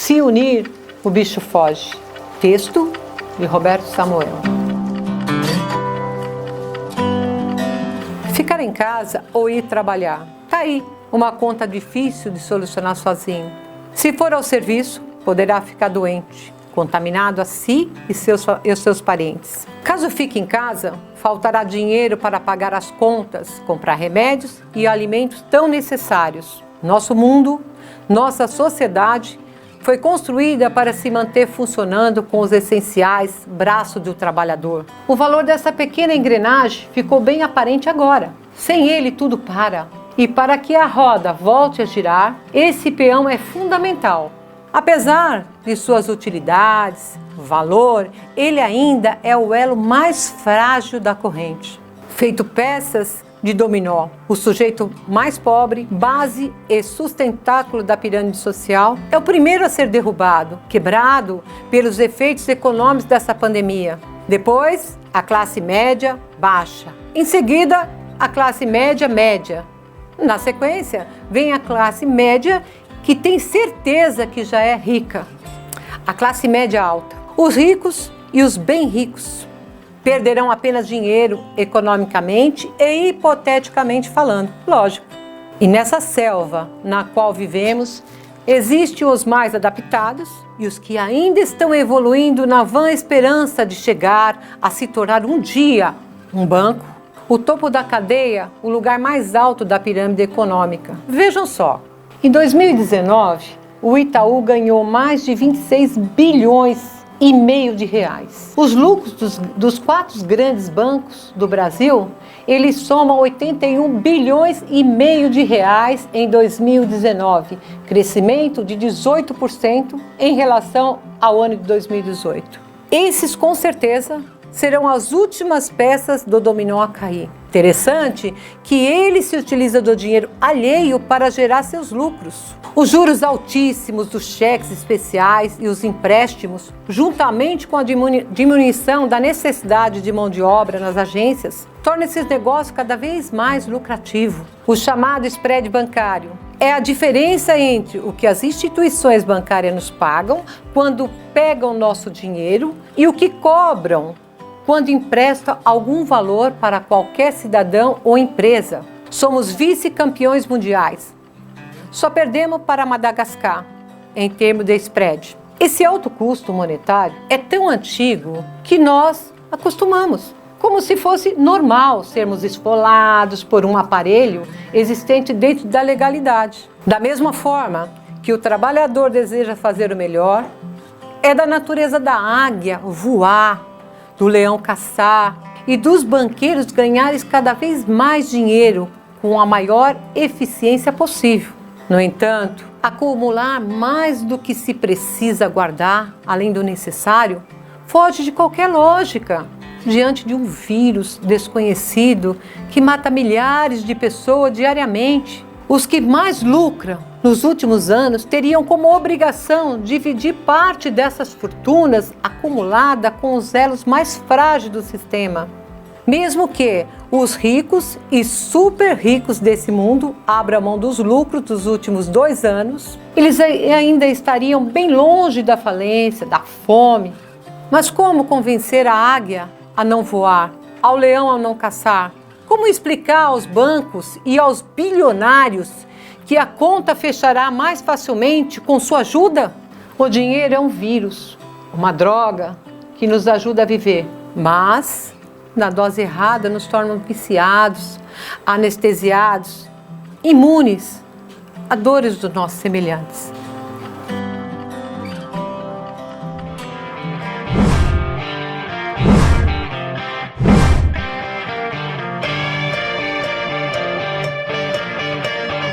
Se unir, o bicho foge. Texto de Roberto Samuel. Ficar em casa ou ir trabalhar? Tá aí uma conta difícil de solucionar sozinho. Se for ao serviço, poderá ficar doente, contaminado a si e seus parentes. Caso fique em casa, faltará dinheiro para pagar as contas, comprar remédios e alimentos tão necessários. Nosso mundo, nossa sociedade foi construída para se manter funcionando com os essenciais braços do trabalhador. O valor dessa pequena engrenagem ficou bem aparente agora. Sem ele, tudo para. E para que a roda volte a girar, esse peão é fundamental. Apesar de suas utilidades, valor, ele ainda é o elo mais frágil da corrente. Feito peças de dominó, o sujeito mais pobre, base e sustentáculo da pirâmide social, é o primeiro a ser derrubado, quebrado pelos efeitos econômicos dessa pandemia. Depois, a classe média baixa. Em seguida, a classe média. Na sequência, vem a classe média que tem certeza que já é rica. A classe média alta. Os ricos e os bem ricos perderão apenas dinheiro economicamente e hipoteticamente falando, lógico. E nessa selva na qual vivemos, existem os mais adaptados e os que ainda estão evoluindo na vã esperança de chegar a se tornar um dia um banco, o topo da cadeia, o lugar mais alto da pirâmide econômica. Vejam só, em 2019, o Itaú ganhou mais de 26 bilhões e meio de reais. Os lucros dos 4 grandes bancos do Brasil, eles somam 81 bilhões e meio de reais em 2019, crescimento de 18% em relação ao ano de 2018. Esses, com certeza, serão as últimas peças do dominó a cair. Interessante que ele se utiliza do dinheiro alheio para gerar seus lucros. Os juros altíssimos dos cheques especiais e os empréstimos, juntamente com a diminuição da necessidade de mão de obra nas agências, tornam esses negócios cada vez mais lucrativos. O chamado spread bancário é a diferença entre o que as instituições bancárias nos pagam quando pegam nosso dinheiro e o que cobram quando empresta algum valor para qualquer cidadão ou empresa. Somos vice-campeões mundiais. Só perdemos para Madagascar, em termos de spread. Esse alto custo monetário é tão antigo que nós acostumamos, como se fosse normal sermos esfolados por um aparelho existente dentro da legalidade. Da mesma forma que o trabalhador deseja fazer o melhor, é da natureza da águia voar, do leão caçar e dos banqueiros ganharem cada vez mais dinheiro com a maior eficiência possível. No entanto, acumular mais do que se precisa guardar, além do necessário, foge de qualquer lógica diante de um vírus desconhecido que mata milhares de pessoas diariamente. Os que mais lucram nos últimos anos teriam como obrigação dividir parte dessas fortunas acumuladas com os elos mais frágeis do sistema. Mesmo que os ricos e super ricos desse mundo abram mão dos lucros dos últimos 2 anos, eles ainda estariam bem longe da falência, da fome. Mas como convencer a águia a não voar, ao leão a não caçar? Como explicar aos bancos e aos bilionários que a conta fechará mais facilmente com sua ajuda? O dinheiro é um vírus, uma droga que nos ajuda a viver, mas na dose errada nos torna viciados, anestesiados, imunes a dores dos nossos semelhantes.